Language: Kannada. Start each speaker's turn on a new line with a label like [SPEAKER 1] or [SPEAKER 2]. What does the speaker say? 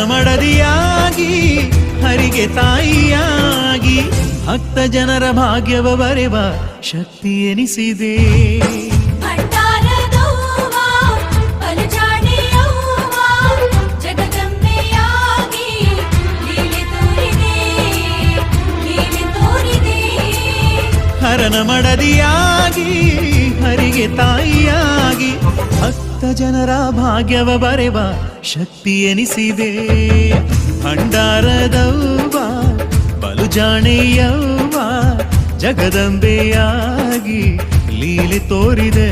[SPEAKER 1] ಮಡದಿಯಾಗಿ ಹರಿಗೆ ತಾಯಿಯಾಗಿ ಭಕ್ತ ಜನರ ಭಾಗ್ಯವ ಬರೆವ ಶಕ್ತಿ ಎನಿಸಿದೆ. ಹರನ ಮಡದಿಯಾಗಿ ಹರಿಗೆ ತಾಯಿಯಾಗಿ ಭಕ್ತ ಜನರ ಭಾಗ್ಯವ ಬರೆವ ಶಕ್ತಿ ಎನಿಸಿದೆ. ಭಂಡಾರದವ್ವ ಬಲು ಜಾಣೆಯವ್ವ ಜಗದಂಬೆಯಾಗಿ ಲೀಲೆ ತೋರಿದೆ.